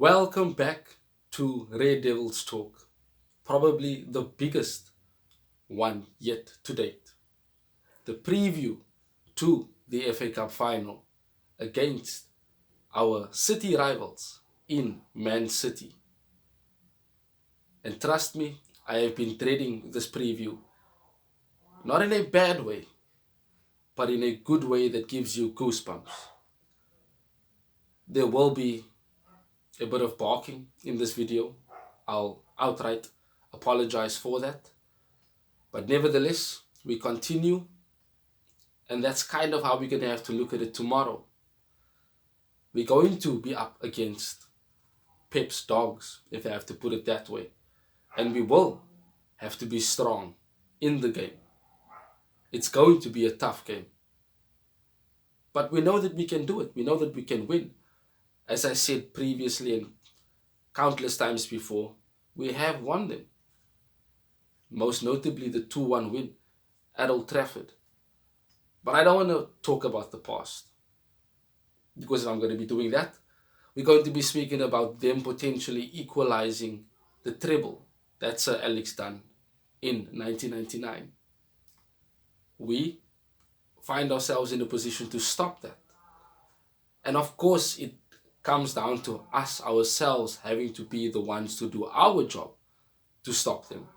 Welcome back to Red Devils Talk, probably the biggest one yet to date. The preview to the FA Cup final against our city rivals in Man City. And trust me, I have been dreading this preview, not in a bad way, but in a good way that gives you goosebumps. There will be a bit of barking in this video. I'll outright apologize for that. But nevertheless, we continue, and that's kind of how we're going to have to look at it tomorrow. We're going to be up against Pep's dogs, if I have to put it that way. And we will have to be strong in the game. It's going to be a tough game. But we know that we can do it. We know that we can win. As I said previously and countless times before, we have won them. Most notably the 2-1 win at Old Trafford. But I don't want to talk about the past, because if I'm going to be doing that, we're going to be speaking about them potentially equalizing the treble that Sir Alex done in 1999. We find ourselves in a position to stop that. And of course, it comes down to us ourselves having to be the ones to do our job to stop them,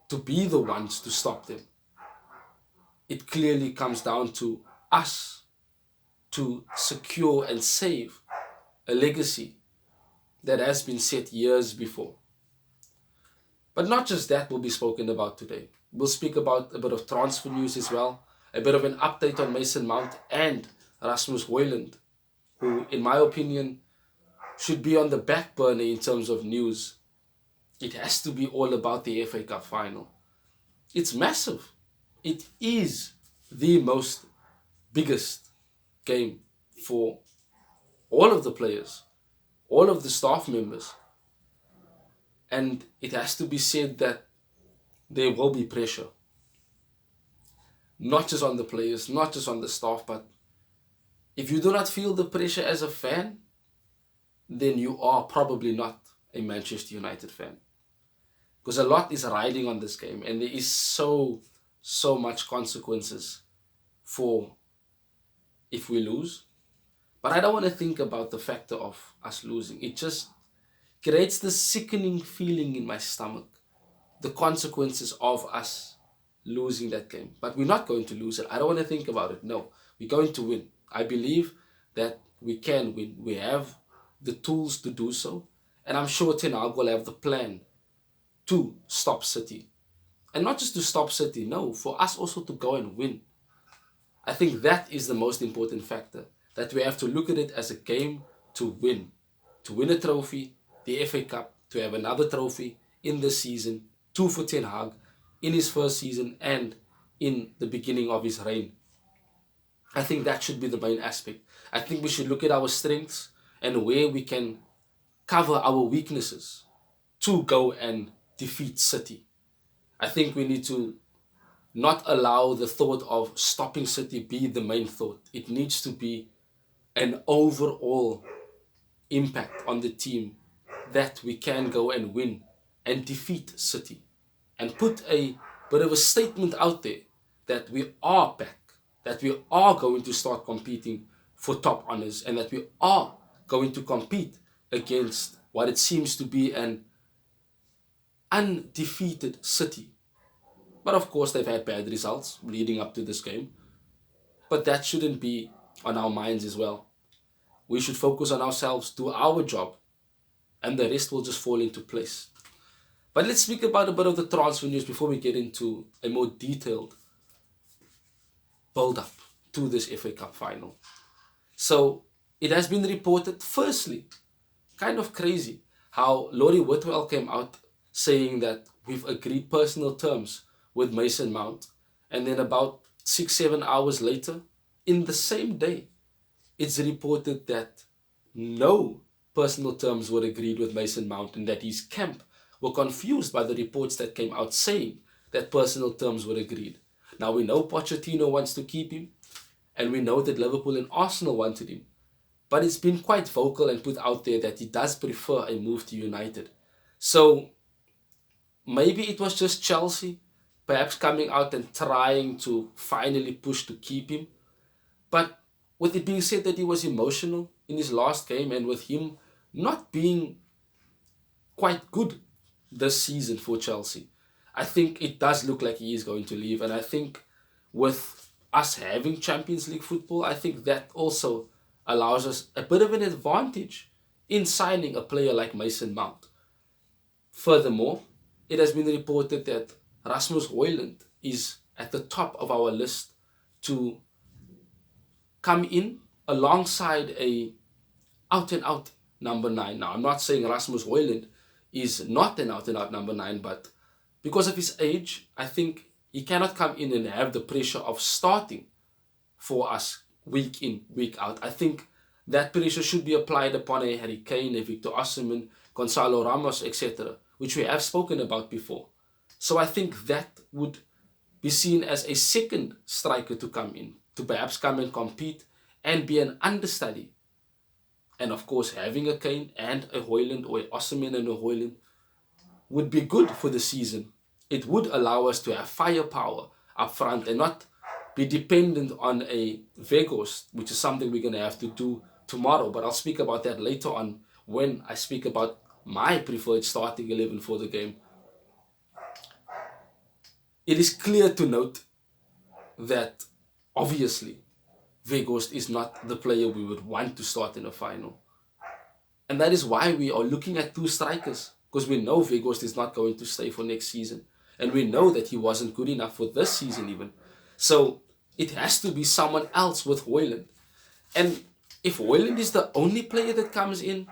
to be the ones to stop them. It clearly comes down to us to secure and save a legacy that has been set years before. But not just that will be spoken about today. We'll speak about a bit of transfer news as well, a bit of an update on Mason Mount and Erasmus Hojlund, who, in my opinion, should be on the back burner in terms of news. It has to be all about the FA Cup final. It's massive. It is the most biggest game for all of the players, all of the staff members. And it has to be said that there will be pressure. Not just on the players, not just on the staff, but if you do not feel the pressure as a fan, then you are probably not a Manchester United fan. Because a lot is riding on this game, and there is so much consequences for if we lose. But I don't want to think about the factor of us losing. It just creates this sickening feeling in my stomach, the consequences of us losing that game. But we're not going to lose it. I don't want to think about it. No, we're going to win. I believe that we can win. We have the tools to do so. And I'm sure Ten Hag will have the plan to stop City. And not just to stop City, no, for us also to go and win. I think that is the most important factor, that we have to look at it as a game to win a trophy, the FA Cup, to have another trophy in this season, 2 for Ten Hag, in his first season and in the beginning of his reign. I think that should be the main aspect. I think we should look at our strengths and where we can cover our weaknesses to go and defeat City. I think we need to not allow the thought of stopping City be the main thought. It needs to be an overall impact on the team that we can go and win and defeat City, and put a bit of a statement out there that we are back, that we are going to start competing for top honours, and that we are going to compete against what it seems to be an undefeated City. But of course, they've had bad results leading up to this game. But that shouldn't be on our minds as well. We should focus on ourselves, do our job, and the rest will just fall into place. But let's speak about a bit of the transfer news before we get into a more detailed build-up to this FA Cup final. So it has been reported, firstly, kind of crazy, how Laurie Whitwell came out saying that we've agreed personal terms with Mason Mount, and then about 6-7 hours later, in the same day, it's reported that no personal terms were agreed with Mason Mount, and that his camp were confused by the reports that came out saying that personal terms were agreed. Now we know Pochettino wants to keep him, and we know that Liverpool and Arsenal wanted him. but it's been quite vocal and put out there that he does prefer a move to United. So maybe it was just Chelsea perhaps coming out and trying to finally push to keep him. But with it being said that he was emotional in his last game, and with him not being quite good this season for Chelsea, I think it does look like he is going to leave. And I think with us having Champions League football, I think that also allows us a bit of an advantage in signing a player like Mason Mount. Furthermore, it has been reported that Rasmus Hojlund is at the top of our list to come in alongside a out and out number 9. Now, I'm not saying Rasmus Hojlund is not an out and out number 9, but because of his age, I think he cannot come in and have the pressure of starting for us week in, week out. I think that pressure should be applied upon a Harry Kane, a Victor Osimhen, Gonzalo Ramos, etc., which we have spoken about before. So I think that would be seen as a second striker to come in, to perhaps come and compete and be an understudy. And of course, having a Kane and a Hojlund, or a Osimhen and a Hojlund, would be good for the season. It would allow us to have firepower up front and not be dependent on a Vegas, which is something we're going to have to do tomorrow. But I'll speak about that later on when I speak about my preferred starting 11 for the game. It is clear to note that obviously Vegas is not the player we would want to start in a final. And that is why we are looking at 2 strikers, because we know Vegas is not going to stay for next season. And we know that he wasn't good enough for this season even. So it has to be someone else with Hojlund. And if Hojlund is the only player that comes in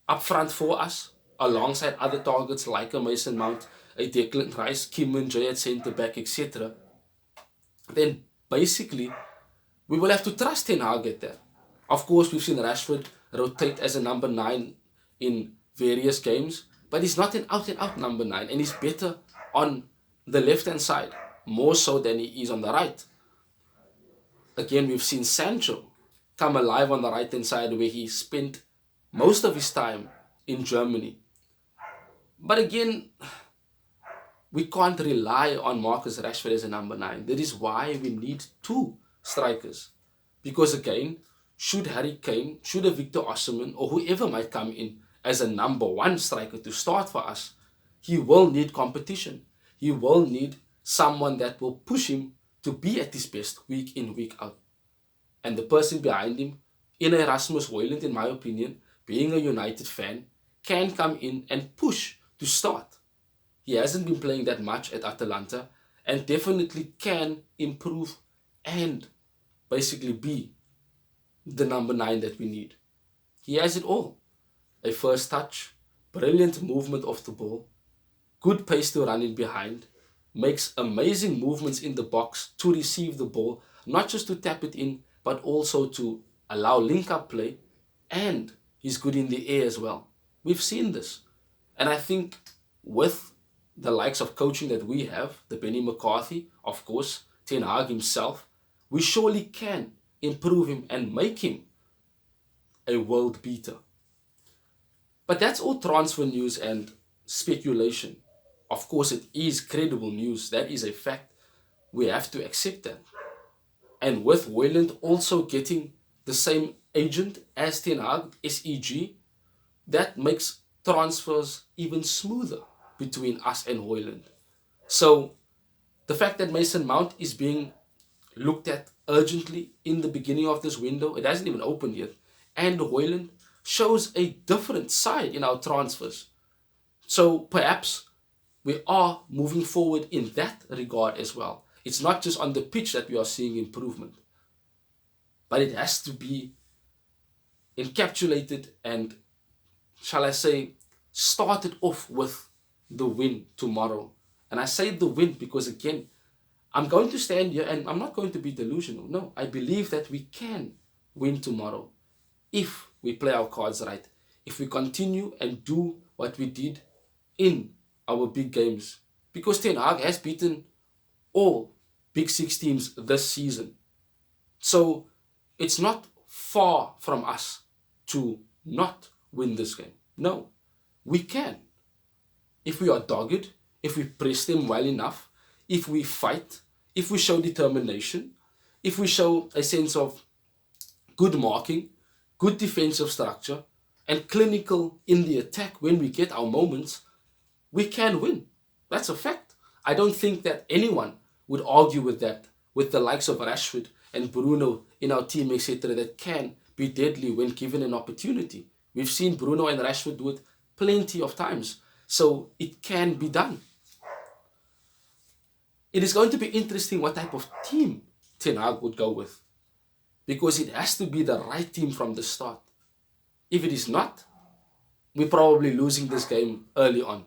up front for us, alongside other targets like a Mason Mount, a Declan Rice, Kim Min-jae at centre-back, etc., then basically we will have to trust Ten Hag at that. Of course, we've seen Rashford rotate as a number 9 in various games, but he's not an out-and-out number 9, and he's better on the left-hand side, more so than he is on the right. Again, we've seen Sancho come alive on the right-hand side, where he spent most of his time in Germany. But again, we can't rely on Marcus Rashford as a number 9. That is why we need 2 strikers. Because again, should Harry Kane, should a Victor Osimhen, or whoever might come in as a number 1 striker to start for us, he will need competition. He will need someone that will push him to be at his best week in, week out. And the person behind him, in Erasmus Hojlund, in my opinion, being a United fan, can come in and push to start. He hasn't been playing that much at Atalanta and definitely can improve and basically be the number 9 that we need. He has it all. A first touch, brilliant movement off the ball, good pace to run in behind, makes amazing movements in the box to receive the ball, not just to tap it in, but also to allow link-up play, and he's good in the air as well. We've seen this. And I think with the likes of coaching that we have, the Benny McCarthy, of course, Ten Hag himself, we surely can improve him and make him a world beater. But that's all transfer news and speculation. Of course, it is credible news. That is a fact. We have to accept that. And with Hojlund also getting the same agent as Ten Hag, SEG, that makes transfers even smoother between us and Hojlund. So the fact that Mason Mount is being looked at urgently in the beginning of this window, it hasn't even opened yet, and Hojlund shows a different side in our transfers. So perhaps we are moving forward in that regard as well. It's not just on the pitch that we are seeing improvement, but it has to be encapsulated and, shall I say, started off with the win tomorrow. And I say the win because, again, I'm going to stand here and I'm not going to be delusional. No, I believe that we can win tomorrow if we play our cards right. If we continue and do what we did in our big games. Because Ten Hag has beaten all Big Six teams this season. So it's not far from us to not win this game. No, we can. If we are dogged, if we press them well enough, if we fight, if we show determination, if we show a sense of good marking, good defensive structure, and clinical in the attack when we get our moments, we can win. That's a fact. I don't think that anyone would argue with that, with the likes of Rashford and Bruno in our team, etc., that can be deadly when given an opportunity. We've seen Bruno and Rashford do it plenty of times. So it can be done. It is going to be interesting what type of team Ten Hag would go with, because it has to be the right team from the start. If it is not, we're probably losing this game early on.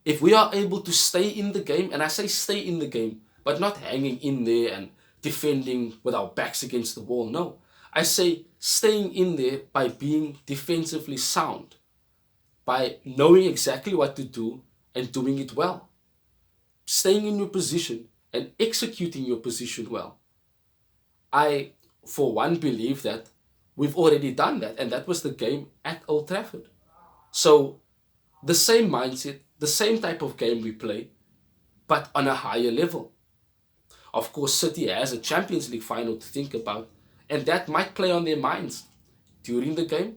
If we are able to stay in the game, and I say stay in the game, but not hanging in there and defending with our backs against the wall, no. I say staying in there by being defensively sound, by knowing exactly what to do and doing it well. Staying in your position and executing your position well. I, for one, believe that we've already done that, and that was the game at Old Trafford. So the same mindset, the same type of game we play, but on a higher level. Of course, City has a Champions League final to think about, and that might play on their minds during the game,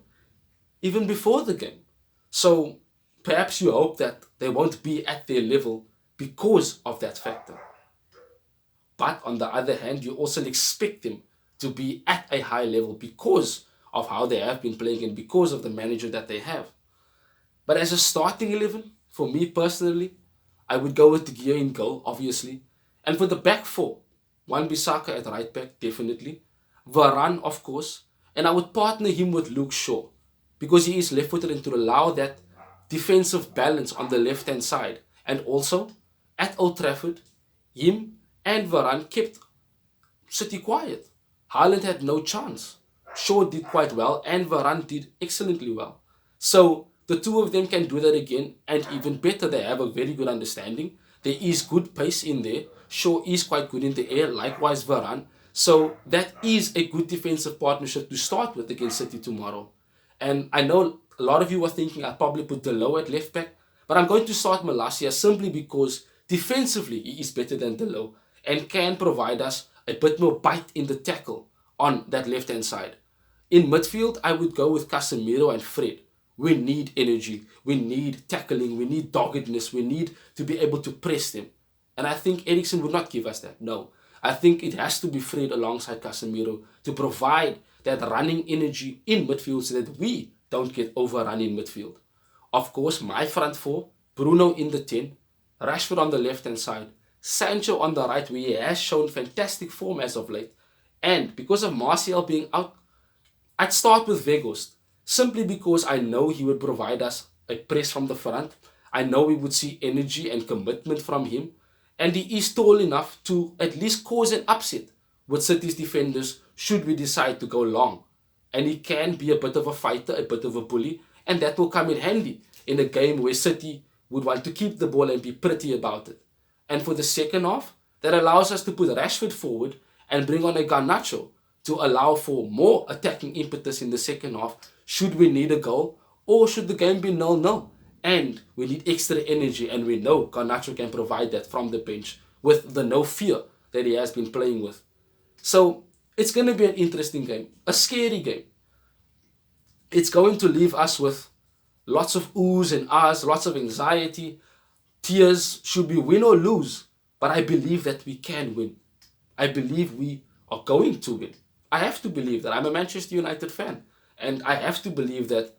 even before the game. So perhaps you hope that they won't be at their level because of that factor. But on the other hand, you also expect them to be at a high level because of how they have been playing and because of the manager that they have. But as a starting 11, for me personally, I would go with De Gea in goal, obviously. And for the back four, Wan-Bissaka at right back, definitely. Varane, of course. And I would partner him with Luke Shaw, because he is left-footed, and to allow that defensive balance on the left-hand side. And also, at Old Trafford, him and Varane kept City quiet. Haaland had no chance. Shaw did quite well, and Varane did excellently well. So the two of them can do that again, and even better, they have a very good understanding. There is good pace in there. Shaw is quite good in the air, likewise Varane. So that is a good defensive partnership to start with against City tomorrow. And I know a lot of you are thinking I'll probably put Delo at left back, but I'm going to start Malacia simply because defensively he is better than Delo and can provide us a bit more bite in the tackle on that left-hand side. In midfield, I would go with Casemiro and Fred. We need energy, we need tackling, we need doggedness, we need to be able to press them. And I think Eriksen would not give us that, no. I think it has to be Fred alongside Casemiro to provide that running energy in midfield so that we don't get overrun in midfield. Of course, my front four, Bruno in the 10, Rashford on the left-hand side, Sancho on the right, where he has shown fantastic form as of late. And because of Martial being out, I'd start with Weghorst, simply because I know he would provide us a press from the front. I know we would see energy and commitment from him. And he is tall enough to at least cause an upset with City's defenders should we decide to go long. And he can be a bit of a fighter, a bit of a bully, and that will come in handy in a game where City would want to keep the ball and be pretty about it. And for the second half, that allows us to put Rashford forward and bring on a Garnacho to allow for more attacking impetus in the second half should we need a goal or should the game be 0-0. And we need extra energy, and we know Garnacho can provide that from the bench with the no fear that he has been playing with. So it's going to be an interesting game, a scary game. It's going to leave us with lots of oohs and ahs, lots of anxiety, tears, should we win or lose. But I believe that we can win. I believe we are going to win. I have to believe that. I'm a Manchester United fan. And I have to believe that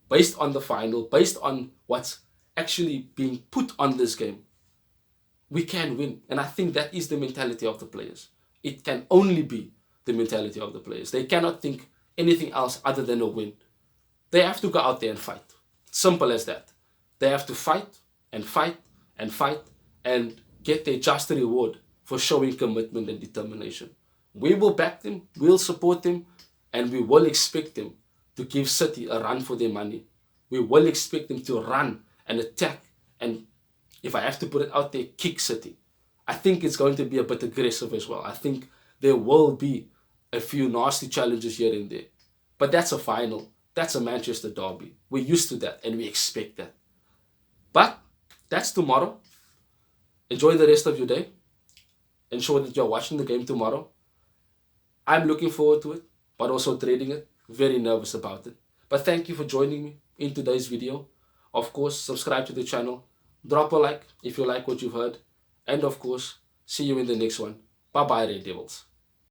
based on the final, based on what's actually being put on this game, we can win. And I think that is the mentality of the players. It can only be the mentality of the players. They cannot think anything else other than a win. They have to go out there and fight. Simple as that. They have to fight and fight and fight and get their just reward for showing commitment and determination. We will back them, we'll support them, and we will expect them to give City a run for their money. We will expect them to run and attack and, if I have to put it out there, kick City. I think it's going to be a bit aggressive as well. I think there will be a few nasty challenges here and there. But that's a final. That's a Manchester derby. We're used to that and we expect that. But that's tomorrow. Enjoy the rest of your day. Ensure that you're watching the game tomorrow. I'm looking forward to it, but also trading it. Very nervous about it. But thank you for joining me in today's video. Of course, subscribe to the channel. Drop a like if you like what you've heard. And of course, see you in the next one. Bye-bye, Red Devils.